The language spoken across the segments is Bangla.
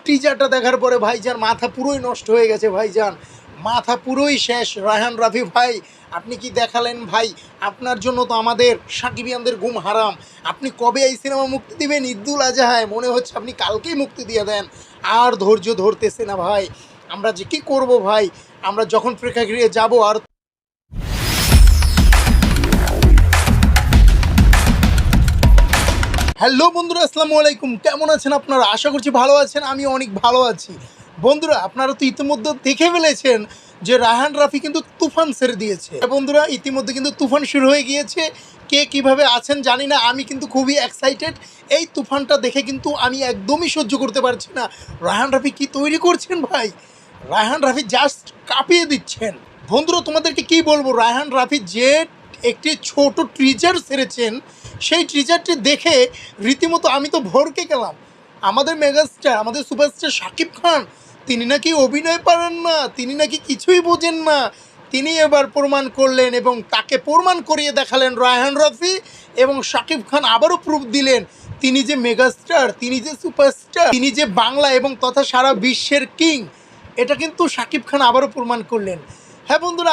টিজারটা দেখার পরে ভাইজান মাথা পুরোই নষ্ট হয়ে গেছে ভাইজান, মাথা পুরোই শেষ। রায়হান রাফি ভাই আপনি কি দেখালেন ভাই? আপনার জন্য তো আমাদের সাকিবিয়ানদের ঘুম হারাম। আপনি কবে এই সিনেমা মুক্তি দিবেন? ঈদুল আজহায় মনে হচ্ছে আপনি কালকেই মুক্তি দিয়ে দেন। আর ধৈর্য ধরতেছে না ভাই, আমরা যে কী করব ভাই। আমরা যখন প্রেক্ষাগৃহে যাব আর হ্যালো বন্ধুরা, আসসালামু আলাইকুম। কেমন আছেন আপনারা? আশা করছি ভালো আছেন। আমি অনেক ভালো আছি। বন্ধুরা আপনারা তো ইতিমধ্যে দেখে ফেলেছেন যে রায়হান রাফি কিন্তু তুফান ছেড়ে দিয়েছে। বন্ধুরা ইতিমধ্যে কিন্তু তুফান শুরু হয়ে গিয়েছে। কে কিভাবে আছেন জানি না, আমি কিন্তু খুবই এক্সাইটেড। এই তুফানটা দেখে কিন্তু আমি একদমই সহ্য করতে পারছি না। রায়হান রাফি কি তৈরি করছেন ভাই, রায়হান রাফি জাস্ট কাঁপিয়ে দিচ্ছেন। বন্ধুরা তোমাদেরকে কি বলবো, রায়হান রাফি যে একটি ছোট ট্রিজার ছেড়েছেন, সেই ট্রিজারটি দেখে রীতিমতো আমি তো ভরকে গেলাম। আমাদের মেগাস্টার, আমাদের সুপারস্টার শাকিব খান, তিনি নাকি অভিনয় পারেন না, তিনি নাকি কিছুই বোঝেন না। তিনি এবার প্রমাণ করলেন এবং তাকে প্রমাণ করিয়ে দেখালেন রায়হান রাফি, এবং শাকিব খান আবারও প্রুফ দিলেন তিনি যে মেগাস্টার, তিনি যে সুপারস্টার, তিনি যে বাংলা এবং তথা সারা বিশ্বের কিং। এটা কিন্তু শাকিব খান আবারও প্রমাণ করলেন। হ্যাঁ বন্ধুরা,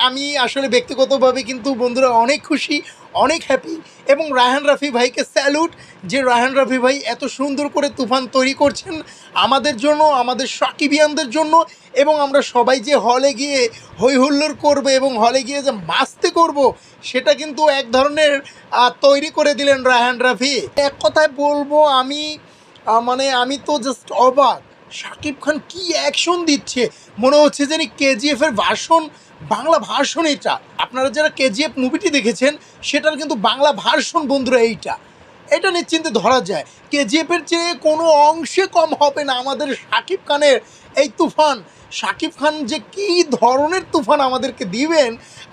আমি আসলে ব্যক্তিগতভাবে কিন্তু বন্ধুরা অনেক খুশি, অনেক হ্যাপি। এবং রায়হান রাফি ভাইকে স্যালুট, যে রায়হান রাফি ভাই এত সুন্দর করে তুফান তৈরি করছেন আমাদের জন্য, আমাদের সাকিবিয়ানদের জন্য। এবং আমরা সবাই যে হলে গিয়ে হই হুল্লোড় করবো এবং হলে গিয়ে যে মাস্তি করব, সেটা কিন্তু এক ধরনের তৈরি করে দিলেন রায়হান রাফি। এক কথায় বলবো আমি, আমি তো জাস্ট অবাক। শাকিব খান কি অ্যাকশন দিচ্ছে, মনে হচ্ছে যেন কেজিএফের ভার্সন, বাংলা ভার্সন এটা। আপনারা যারা কেজিএফ মুভিটি দেখেছেন সেটার কিন্তু বাংলা ভার্সন বন্ধুরা এইটা। এটা নিশ্চিন্তে ধরা যায় কেজিএফের চেয়ে কোনো অংশে কম হবে না আমাদের শাকিব খানের এই তুফান। শাকিব খান যে কী ধরনের তুফান আমাদেরকে দিবেন,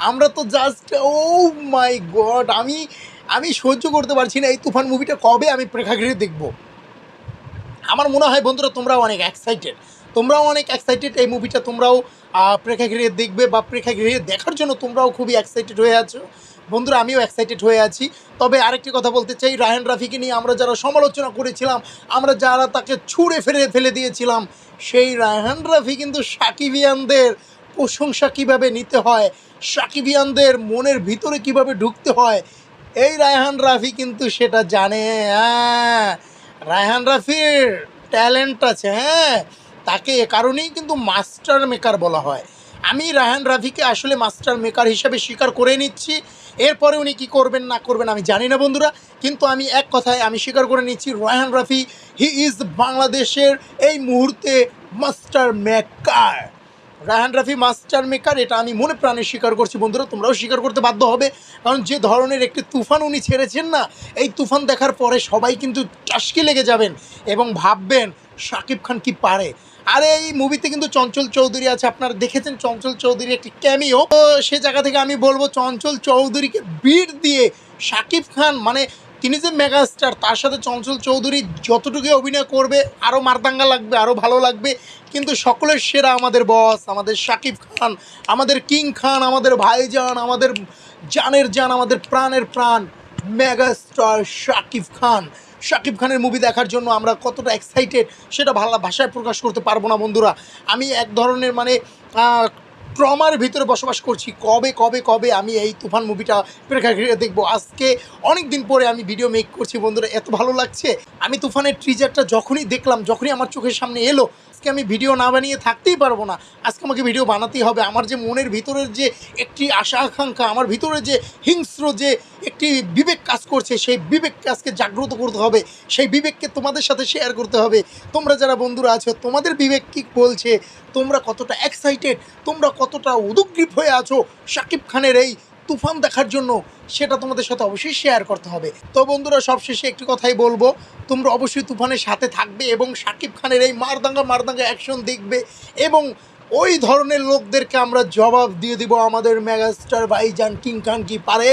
আমরা তো জাস্ট ও মাই গড, আমি সহ্য করতে পারছি না। এই তুফান মুভিটা কবে আমি প্রেক্ষাগৃহে দেখবো? আমার মনে হয় বন্ধুরা তোমরাও অনেক এক্সাইটেড এই মুভিটা তোমরাও প্রেক্ষাগৃহে দেখবে বা প্রেক্ষাগৃহে দেখার জন্য তোমরাও খুবই এক্সাইটেড হয়ে আছো। বন্ধুরা আমিও এক্সাইটেড হয়ে আছি। তবে আরেকটি কথা বলতে চাই, রায়হান রাফিকে নিয়ে আমরা যারা সমালোচনা করেছিলাম, আমরা যারা তাকে ছুঁড়ে ফেলে দিয়েছিলাম, সেই রায়হান রাফি কিন্তু সাকিবিয়ানদের প্রশংসা কীভাবে নিতে হয়, সাকিবিয়ানদের মনের ভিতরে কিভাবে ঢুকতে হয়, এই রায়হান রাফি কিন্তু সেটা জানে। হ্যাঁ, রায়হান রাফির ট্যালেন্ট আছে। হ্যাঁ, তাকে এ কারণেই কিন্তু মাস্টার মেকার বলা হয়। আমি রায়হান রাফিকে আসলে মাস্টার মেকার হিসাবে স্বীকার করে নিচ্ছি। এরপরে উনি কী করবেন না করবেন আমি জানি না বন্ধুরা, কিন্তু আমি এক কথায় আমি স্বীকার করে নিচ্ছি, রায়হান রাফি হি ইজ বাংলাদেশের এই মুহূর্তে master maker. Raihan Rafi master maker, এটা আমি মনে প্রাণে স্বীকার করছি। বন্ধুরা তোমরাও স্বীকার করতে বাধ্য হবে, কারণ যে ধরনের একটি তুফান উনি ছেড়েছেন না, এই তুফান দেখার পরে সবাই কিন্তু টাসকে লেগে যাবেন এবং ভাববেন শাকিব খান কি পারে। আর এই মুভিতে কিন্তু চঞ্চল চৌধুরী আছে, আপনারা দেখেছেন চঞ্চল চৌধুরী একটি ক্যামিও। তো সে জায়গা থেকে আমি বলবো চঞ্চল চৌধুরীকে বিট দিয়ে শাকিব খান, তিনি যে মেগাস্টার, তার সাথে চঞ্চল চৌধুরী যতটুকু অভিনয় করবে আরও মারদাঙ্গা লাগবে, আরও ভালো লাগবে। কিন্তু সকলের সেরা আমাদের বস, আমাদের শাকিব খান, আমাদের কিং খান, আমাদের ভাইজান, আমাদের জানের জান, আমাদের প্রাণের প্রাণ মেগাস্টার শাকিব খান। শাকিব খানের মুভি দেখার জন্য আমরা কতটা এক্সাইটেড সেটা ভাষায় প্রকাশ করতে পারবো না বন্ধুরা। আমি এক ধরনের ট্রমার ভিতরে বসবাস করছি, কবে কবে কবে আমি এই তুফান মুভিটা প্রেক্ষাগৃহে দেখবো। আজকে অনেক দিন পরে আমি ভিডিও মেক করছি বন্ধুরা, এত ভালো লাগছে। আমি তুফানের ট্রিজারটা যখনই দেখলাম, যখনই আমার চোখের সামনে এলো, আজকে আমি ভিডিও না বানিয়ে থাকতেই পারবো না। আজকে আমাকে ভিডিও বানাতেই হবে। আমার যে মনের ভিতরের যে একটি আশা আকাঙ্ক্ষা, আমার ভিতরে যে হিংস্র যে একটি বিবেক কাজ করছে, সেই বিবেককে আজকে জাগ্রত করতে হবে, সেই বিবেককে তোমাদের সাথে শেয়ার করতে হবে। তোমরা যারা বন্ধুরা আছো, তোমাদের বিবেক কী বলছে, তোমরা কতটা এক্সাইটেড, তোমরা কতটা উদগ্রীব হয়ে আছো শাকিব খানের এই তুফান দেখার জন্য, সেটা তোমাদের সাথে অবশ্যই শেয়ার করতে হবে। তো বন্ধুরা সবশেষে একটি কথাই বলবো, তোমরা অবশ্যই তুফানের সাথে থাকবে এবং শাকিব খানের এই মারদাঙ্গা অ্যাকশন দেখবে, এবং ওই ধরনের লোকদেরকে আমরা জবাব দিয়ে দিব। আমাদের মেগাস্টার ভাইজান কিং খান কি পারে?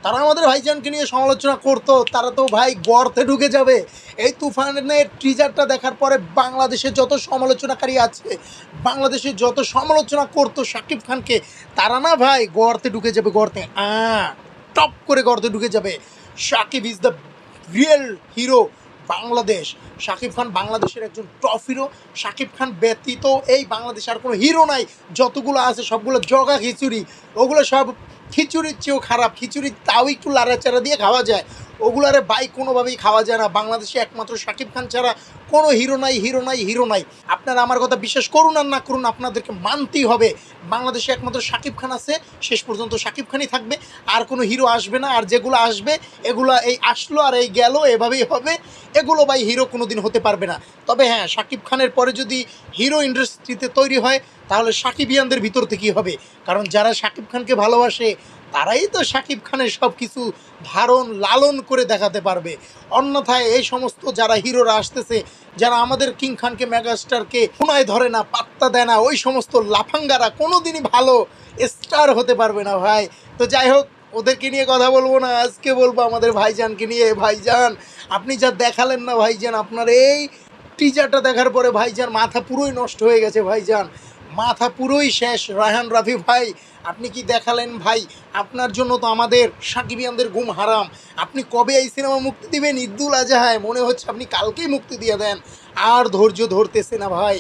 তারা আমাদের ভাইজানকে নিয়ে সমালোচনা করতো, তারা তো ভাই গর্তে ঢুকে যাবে। এই তুফানের ট্রিজারটা দেখার পরে বাংলাদেশে যত সমালোচনাকারী আছে, বাংলাদেশে যত সমালোচনা করতো শাকিব খানকে, তারা না ভাই গর্তে ঢুকে যাবে, গর্তে টপ করে গর্তে ঢুকে যাবে। Shakib is the real hero, Bangladesh. Shakib Khan বাংলাদেশের একজন টপ হিরো। শাকিব খান ব্যতীত এই বাংলাদেশে আর কোনো হিরো নাই। যতগুলো আছে সবগুলো জগা খিচুড়ি, ওগুলো সব খিচুড়ির চেয়েও খারাপ। খিচুড়ি তাও একটু লাড়াচাড়া দিয়ে খাওয়া যায়, ওগুলারে বাইক কোনোভাবেই খাওয়া যায় না। বাংলাদেশে একমাত্র শাকিব খান ছাড়া কোনো হিরো নাই, হিরো নাই, হিরো নাই। আপনারা আমার কথা বিশ্বাস করুন আর না করুন, আপনাদেরকে মানতেই হবে বাংলাদেশে একমাত্র শাকিব খান আছে, শেষ পর্যন্ত শাকিব খানই থাকবে, আর কোনো হিরো আসবে না। আর যেগুলো আসবে এগুলো এই আসলো আর এই গেল, এভাবেই হবে। এগুলো ভাই হিরো কোনো দিন হতে পারবে না। তবে হ্যাঁ, শাকিব খানের পরে যদি হিরো ইন্ডাস্ট্রিতে তৈরি হয় তাহলে শাকিবিয়ানদের ভিতর থেকেই হবে। কারণ যারা শাকিব খানকে ভালোবাসে তারাই তো শাকিব খানের সব কিছু ধারণ লালন করে দেখাতে পারবে। অন্যথায় এই সমস্ত যারা হিরোরা আসতেছে, যারা আমাদের কিং খানকে মেগাস্টারকে কোনায় ধরে না, পাত্তা দেয় না, ওই সমস্ত লাফাঙ্গারা কোনো দিনই ভালো স্টার হতে পারবে না ভাই। তো যাই হোক, ওদেরকে নিয়ে কথা বলবো না, আজকে বলবো আমাদের ভাইজানকে নিয়ে। ভাইজান, আপনি যা দেখালেন না ভাইজান, আপনার এই টিজারটা দেখার পরে ভাইজান মাথা পুরোই নষ্ট হয়ে গেছে ভাইজান, মাথা পুরোই শেষ। রায়হান রাফি ভাই, আপনি কি দেখালেন ভাই? আপনার জন্য তো আমাদের সাকিবিয়ানদের ঘুম হারাম। আপনি কবে এই সিনেমা মুক্তি দিবেন? ঈদুল আজহায় মনে হচ্ছে আপনি কালকেই মুক্তি দিয়ে দেন। আর ধৈর্য ধরতেছে না ভাই।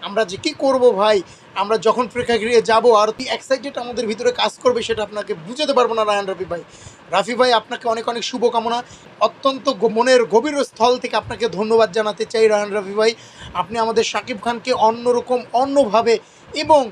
আমরা যে কী করবো ভাই, আমরা যখন প্রেক্ষাগৃহে যাবো আর কি এক্সাইটেড আমাদের ভিতরে কাজ করবে সেটা আপনাকে বুঝাতে পারবো না। রায়হান রাফি ভাই, রাফি ভাই আপনাকে অনেক অনেক শুভকামনা। অত্যন্ত মনের গভীর স্থল থেকে আপনাকে ধন্যবাদ জানাতে চাই রায়হান রাফি ভাই। আপনি আমাদের শাকিব খানকে অন্যরকম, অন্যভাবে এবং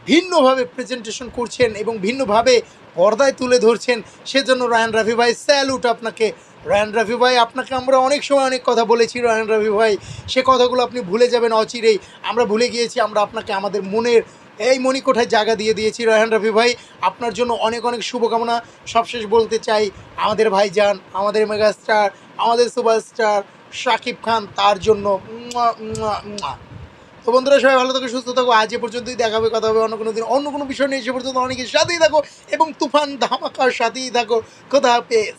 ভিন্নভাবে প্রেজেন্টেশন করছেন এবং ভিন্নভাবে পর্দায় তুলে ধরছেন, সেজন্য রায়হান রাফি ভাই স্যালুট আপনাকে। রায়হান রাফি ভাই, আপনাকে আমরা অনেক সময় অনেক কথা বলেছি রায়হান রাফি ভাই, সে কথাগুলো আপনি ভুলে যাবেন অচিরেই। আমরা ভুলে গিয়েছি, আমরা আপনাকে আমাদের মনের এই মণিকোঠায় জায়গা দিয়ে দিয়েছি। রায়হান রাফি ভাই, আপনার জন্য অনেক অনেক শুভকামনা। সবশেষ বলতে চাই, আমাদের ভাইজান, আমাদের মেগাস্টার, আমাদের সুপারস্টার শাকিব খান, তার জন্য মুয়া, মুয়া, মুয়া। তো বন্ধুরা, সবাই ভালো থাকো, সুস্থ থাকো। আজ এ পর্যন্তই, দেখা হবে, কথা হবে অন্য কোনো দিন অন্য কোনো বিষয় নিয়ে। সে পর্যন্ত অনেকের সাথেই থাকো এবং তুফান ধামাকার সাথেই থাকো। খোদা হাফেজ।